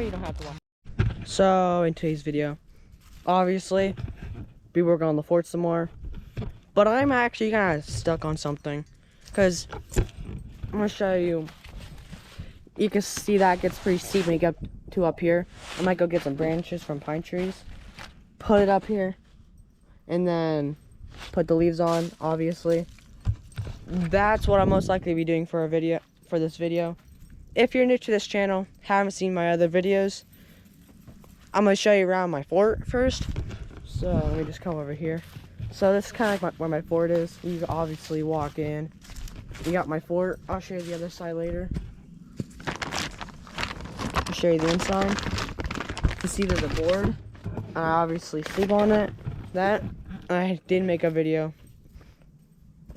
you don't have to watch. So in today's video, obviously, we work on the fort some more, but I'm actually kind of stuck on something, because I'm gonna show you. You can see that gets pretty steep when you get up here. I might go get some branches from pine trees, put it up here, and then put the leaves on. Obviously, that's what I'm most likely to be doing for this video. If you're new to this channel, haven't seen my other videos, I'm gonna show you around my fort first. So let me just come over here. So this is kind of like where my fort is. You obviously walk in. You got my fort. I'll show you the other side later. I'll show you the inside. You see there's a board. I obviously sleep on it. I did make a video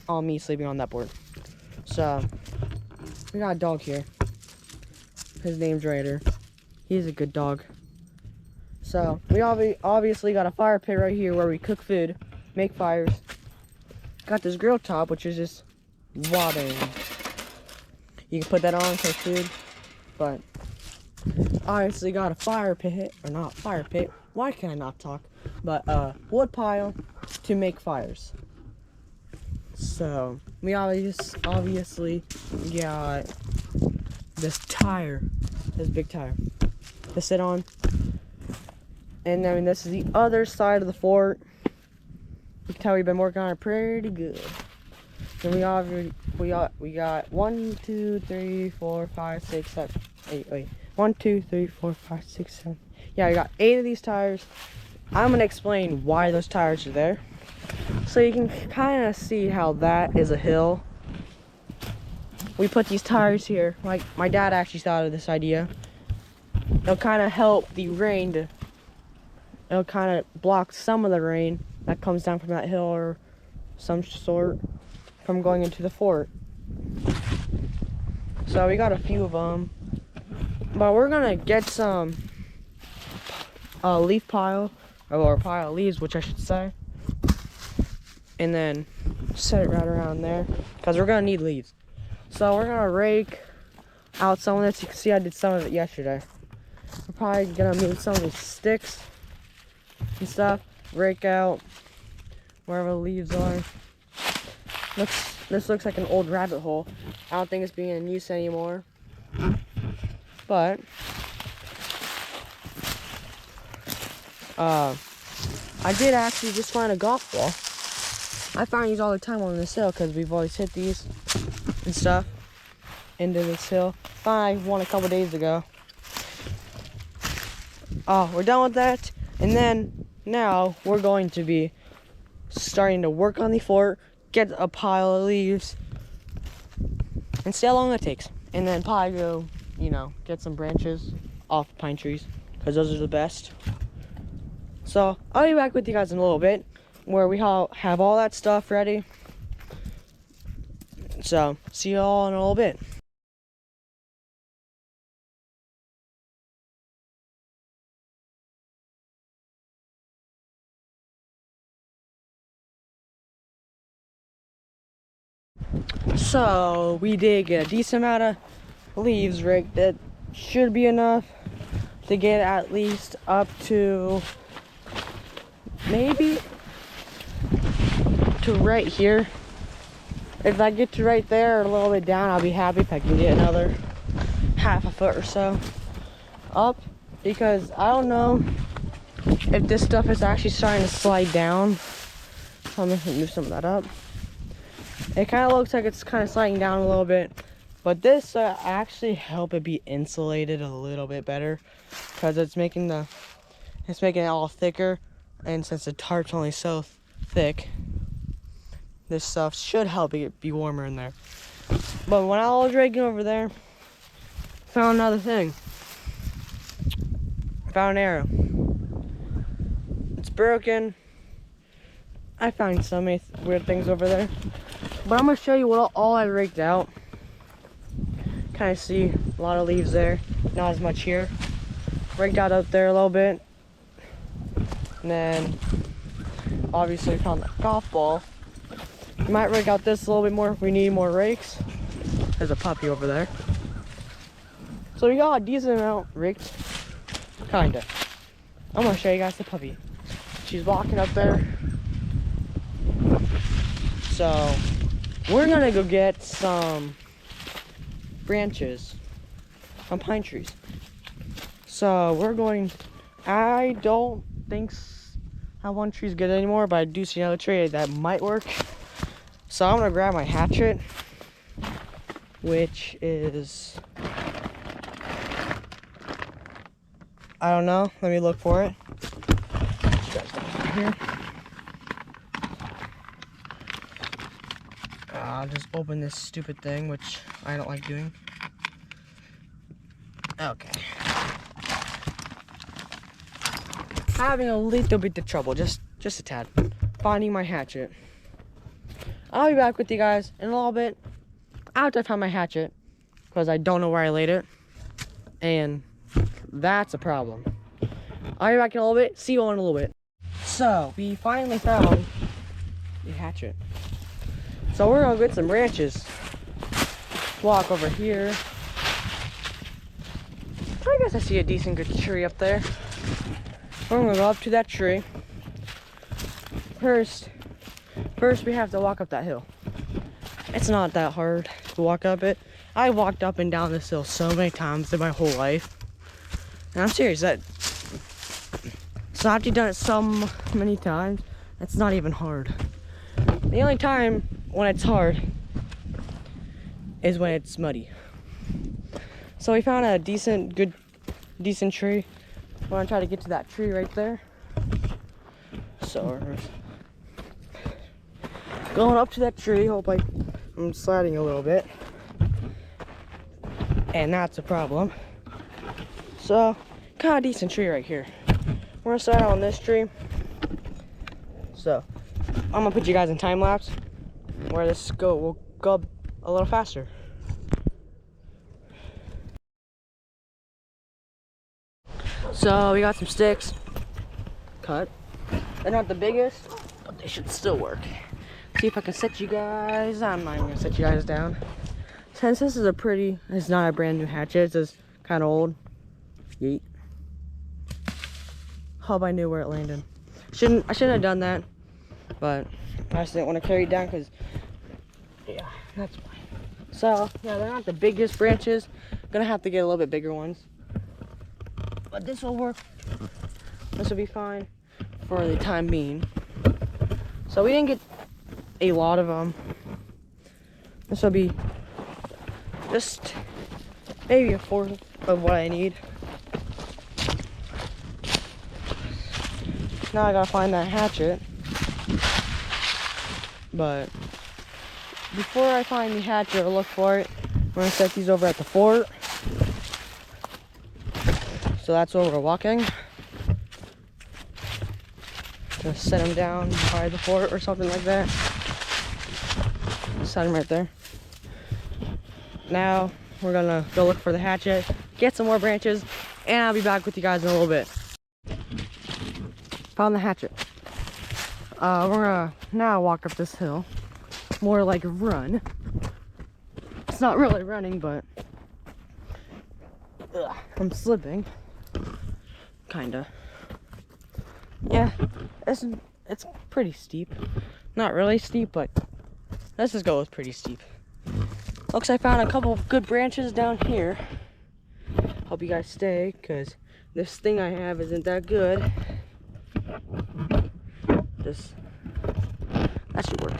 on me sleeping on that board. So we got a dog here. His name's Raider. He's a good dog. So we obviously got a fire pit right here where we cook food, make fires. Got this grill top, which is just water. You can put that on, cook food. But obviously got a fire pit, or not fire pit. Why can I not talk? But wood pile to make fires. So we obviously got this big tire to sit on. And I mean, this is the other side of the fort. You can tell we've been working on it pretty good. And we got 1, 2, 3, 4, 5, 6, 7, 8. Wait, 1, 2, 3, 4, 5, 6, 7. Yeah, we got 8 of these tires. I'm gonna explain why those tires are there, so you can kind of see how that is a hill. We put these tires here. Like, my dad actually thought of this idea. It'll kind of help the rain it'll kind of block some of the rain that comes down from that hill or some sort from going into the fort. So we got a few of them, but we're gonna get some leaf pile, or a pile of leaves, which I should say, and then set it right around there, because we're gonna need leaves. So we're gonna rake out some of this. You can see I did some of it yesterday. We're probably gonna move some of these sticks and stuff, rake out wherever the leaves are. This looks like an old rabbit hole. I don't think it's being in use anymore, but I did actually just find a golf ball. I find these all the time on this hill because we've always hit these and stuff into this hill. I won a couple days ago. Oh, we're done with that, and then now we're going to be starting to work on the fort, get a pile of leaves, and see how long that takes. And then probably go, get some branches off pine trees, because those are the best. So I'll be back with you guys in a little bit, where we have all that stuff ready. So see you all in a little bit. So we did get a decent amount of leaves raked. That should be enough to get at least up to maybe to right here. If I get to right there or a little bit down, I'll be happy if I can get another half a foot or so up, because I don't know if this stuff is actually starting to slide down. So I'm gonna move some of that up. It kind of looks like it's kind of sliding down a little bit, but this actually help it be insulated a little bit better, because it's making it all thicker. And since the tarp's only so thick, this stuff should help it be warmer in there. But when I was raking over there, found another thing. Found an arrow. It's broken. I found so many weird things over there. But I'm going to show you what all I raked out. Kind of see a lot of leaves there. Not as much here. Raked out up there a little bit. And then obviously found that golf ball. We might rake out this a little bit more if we need more rakes. There's a puppy over there. So we got a decent amount raked. Kinda. I'm gonna show you guys the puppy. She's walking up there. So, we're gonna go get some branches from pine trees. So, I don't think that one tree's good anymore, but I do see another tree that might work. So, I'm gonna grab my hatchet, which is, I don't know, let me look for it. Here. I'll just open this stupid thing, which I don't like doing. Okay. Having a little bit of trouble, just a tad, finding my hatchet. I'll be back with you guys in a little bit after I find my hatchet, because I don't know where I laid it, and that's a problem. I'll be back in a little bit, see you all in a little bit. So, we finally found the hatchet. So we're gonna get some branches. Walk over here. I guess I see a decent good tree up there. We're gonna go up to that tree. First we have to walk up that hill. It's not that hard to walk up it. I walked up and down this hill so many times in my whole life. And I'm serious, so after you've done it so many times, it's not even hard. The only time when it's hard is when it's muddy. So we found a decent tree. We're gonna try to get to that tree right there. So we're going up to that tree. Hope I'm sliding a little bit, and that's a problem. So kind of decent tree right here. We're gonna start on this tree. So I'm gonna put you guys in time lapse where this will go a little faster. So we got some sticks cut. They're not the biggest, but they should still work. See if I can set you guys. I'm not even gonna set you guys down. Since this is it's not a brand new hatchet, it's just kind of old. Yeet. Hope I knew where it landed. I shouldn't have done that, but I just didn't want to carry it down because, yeah, that's fine. So, yeah, they're not the biggest branches. Gonna have to get a little bit bigger ones. But this will work. This will be fine for the time being. So we didn't get a lot of them. This will be just maybe a fourth of what I need. Now I gotta find that hatchet. But before I find the hatchet or look for it, we're gonna set these over at the fort. So that's where we're walking. Just set them down by the fort or something like that. Set them right there. Now we're gonna go look for the hatchet, get some more branches, and I'll be back with you guys in a little bit. Found the hatchet. We're gonna now walk up this hill. More like a run. It's not really running, but I'm slipping. Kinda. Yeah, it's pretty steep. Not really steep, but let's just go with pretty steep. Looks like I found a couple of good branches down here. Hope you guys stay, because this thing I have isn't that good. That should work.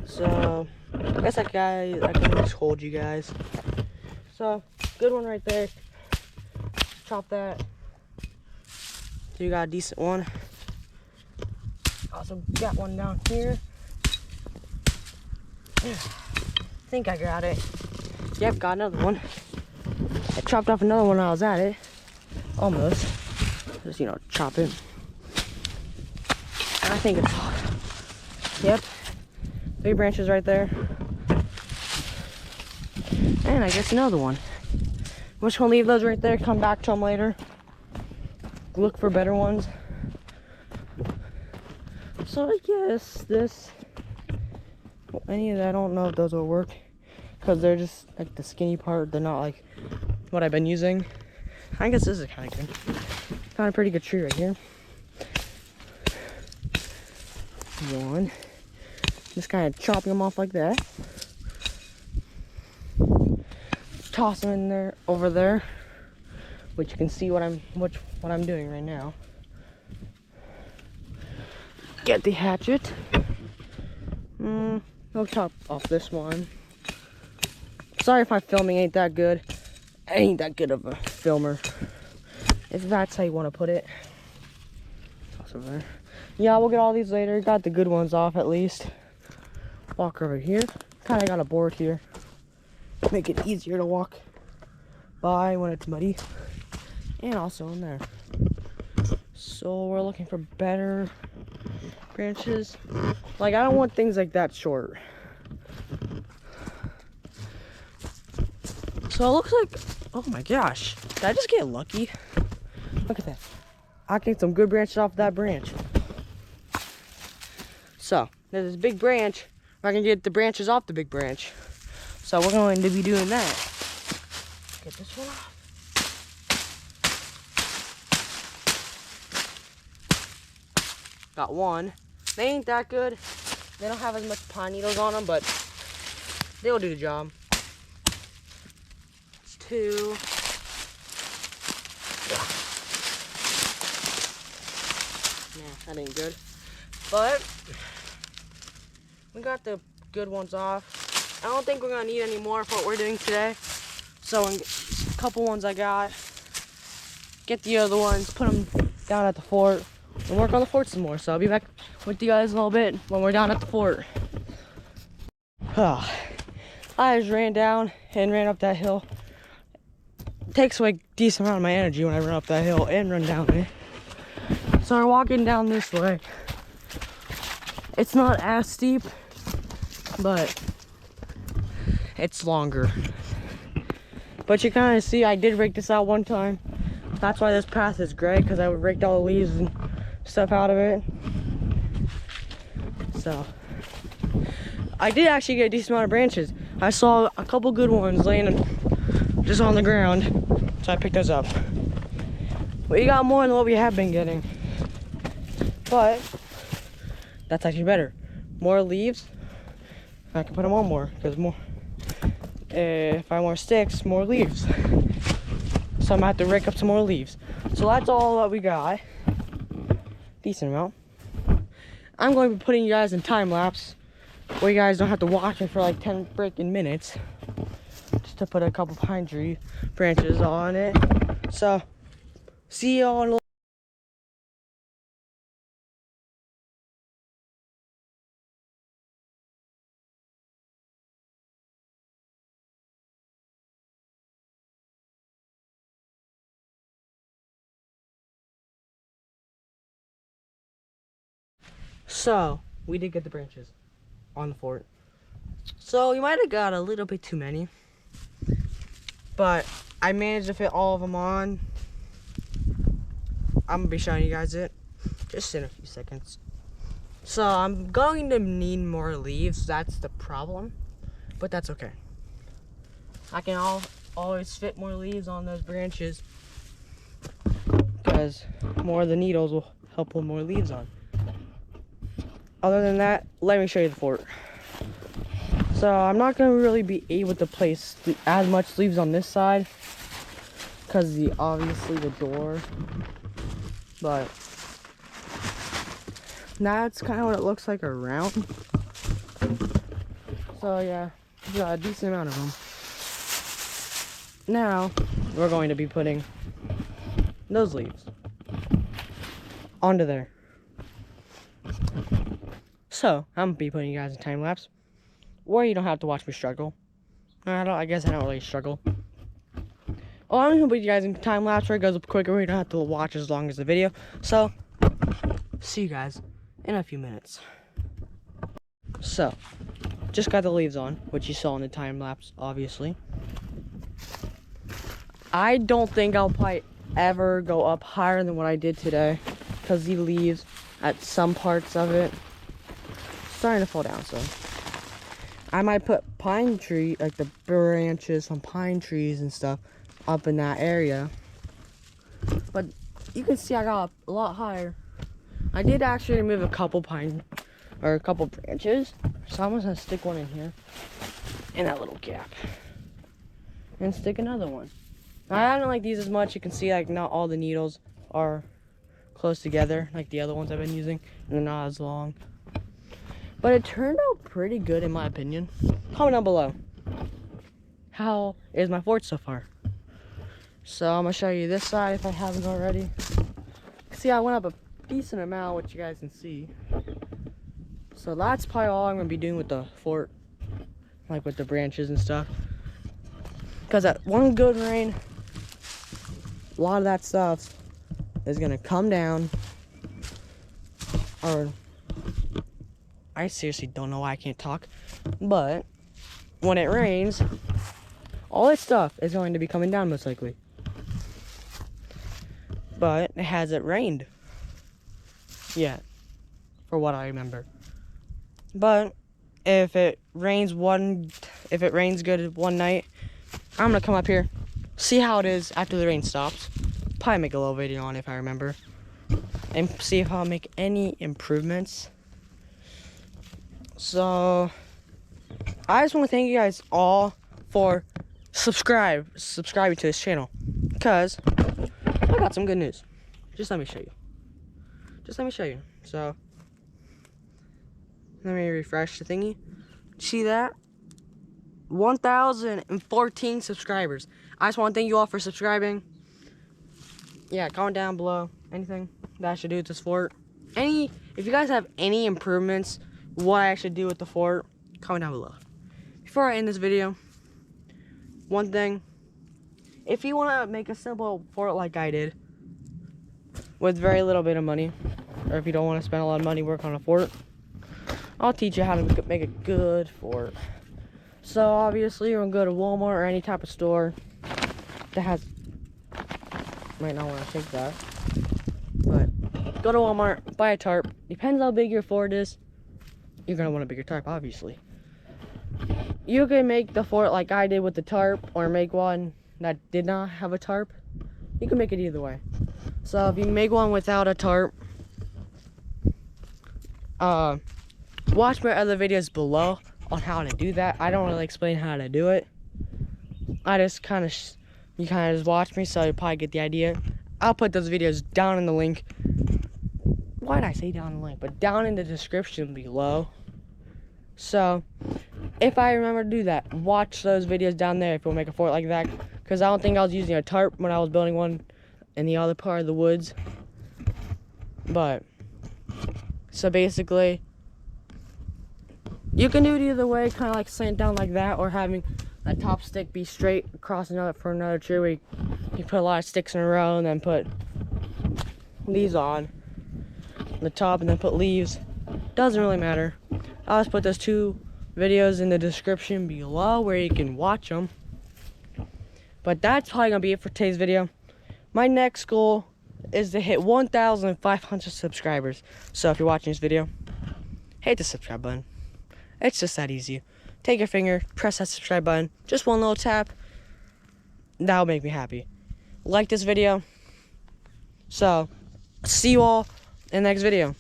So I guess I can just hold you guys. So good one right there. Chop that. So you got a decent one. Also got one down here. I think I got it. Yep, got another one. I chopped off another one while I was at it. Almost. Just, chop it. And I think it's, yep, 3 branches right there. And I guess another one. I'm just gonna leave those right there, come back to them later. Look for better ones. So I guess any of that, I don't know if those will work, because they're just like the skinny part. They're not like what I've been using. I guess this is kind of good. Found a pretty good tree right here. One. Just kind of chopping them off like that. Toss them in there, over there, which you can see what I'm doing right now. Get the hatchet. I'll chop off this one. Sorry if my filming ain't that good. I ain't that good of a filmer, if that's how you want to put it. Toss over there. Yeah, we'll get all these later. Got the good ones off at least. Walk over here. Kind of got a board here. Make it easier to walk by when it's muddy. And also in there. So we're looking for better branches. Like, I don't want things like that short. So it looks like, oh my gosh, did I just get lucky? Look at that. I get some good branches off that branch. So there's this big branch. I can get the branches off the big branch. So we're going to be doing that. Get this one off. Got one. They ain't that good. They don't have as much pine needles on them, but they'll do the job. It's two. Yeah, that ain't good. But we got the good ones off. I don't think we're gonna need any more for what we're doing today. So a couple ones I got. Get the other ones, put them down at the fort, and work on the fort some more. So I'll be back with you guys in a little bit when we're down at the fort. I just ran down and ran up that hill. It takes like a decent amount of my energy when I run up that hill and run down it. So we're walking down this way. It's not as steep, but it's longer. But you kind of see I did rake this out one time. That's why this path is gray, because I raked all the leaves and stuff out of it. So I did actually get a decent amount of branches. I saw a couple good ones laying just on the ground, so I picked those up. We got more than what we have been getting, but that's actually better. More leaves, I can put them on more, because more. If I have more sticks, more leaves. So I'm gonna have to rake up some more leaves. So that's all that we got. Decent amount. I'm going to be putting you guys in time lapse, where you guys don't have to watch it for like 10 freaking minutes, just to put a couple pine tree branches on it. So see you all in a little. So we did get the branches on the fort. So we might have got a little bit too many, but I managed to fit all of them on. I'm gonna be showing you guys it just in a few seconds. So I'm going to need more leaves. That's the problem, but that's okay. I can always fit more leaves on those branches, because more of the needles will help pull more leaves on. Other than that, let me show you the fort. So I'm not going to really be able to place as much leaves on this side, because obviously the door, but that's kind of what it looks like around. So yeah, we got a decent amount of them. Now we're going to be putting those leaves onto there. So I'm gonna be putting you guys in time lapse, or you don't have to watch me struggle. I guess I don't really struggle. Oh, I'm gonna put you guys in time lapse where it goes up quicker, where you don't have to watch as long as the video. So see you guys in a few minutes. So just got the leaves on, which you saw in the time lapse, obviously. I don't think I'll probably ever go up higher than what I did today, because the leaves at some parts of it starting to fall down. So I might put pine tree, like the branches from pine trees and stuff, up in that area, But you can see I got a lot higher. I did actually remove a couple branches. So I'm gonna stick one in here, in that little gap, and stick another one. I don't like these as much. You can see like not all the needles are close together like the other ones I've been using, and they're not as long. But it turned out pretty good in my opinion. Comment down below. How is my fort so far? So I'm gonna show you this side if I haven't already. See, I went up a decent amount, which you guys can see. So that's probably all I'm gonna be doing with the fort, like with the branches and stuff. Because at one good rain, a lot of that stuff is gonna come down. Or I seriously don't know why I can't talk. But when it rains, all this stuff is going to be coming down most likely. But it hasn't rained yet, for what I remember. But if it rains good one night, I'm gonna come up here, see how it is after the rain stops. Probably make a little video on it if I remember, and see if I'll make any improvements. So I just want to thank you guys all for subscribing to this channel, because I got some good news. Just let me show you. So let me refresh the thingy. See that? 1,014 subscribers. I just want to thank you all for subscribing. Yeah, comment down below anything that I should do with this fort. If you guys have any improvements, what I should do with the fort, comment down below. Before I end this video, one thing, if you want to make a simple fort like I did, with very little bit of money, or if you don't want to spend a lot of money work on a fort, I'll teach you how to make a good fort. So obviously you're gonna go to Walmart or any type of store that has, might not want to take that, but go to Walmart, buy a tarp. Depends how big your fort is, you're gonna want a bigger tarp, obviously. You can make the fort like I did with the tarp, or make one that did not have a tarp. You can make it either way. So if you make one without a tarp, watch my other videos below on how to do that. I don't really explain how to do it. I just kind of, you kind of just watch me, so you probably get the idea. I'll put those videos down in the link. Why did I say down in the link? But down in the description below. So if I remember to do that, watch those videos down there if you'll make a fort like that. Because I don't think I was using a tarp when I was building one in the other part of the woods. But so basically, you can do it either way, kind of like slant down like that, or having a top stick be straight across another tree where you put a lot of sticks in a row and then put these on the top and then put leaves. Doesn't really matter. I'll just put those two videos in the description below where you can watch them. But that's probably gonna be it for today's video. My next goal is to hit 1,500 subscribers. So if you're watching this video, hit the subscribe button. It's just that easy. Take your finger, press that subscribe button. Just one little tap. That'll make me happy. Like this video. So, see you all in the next video.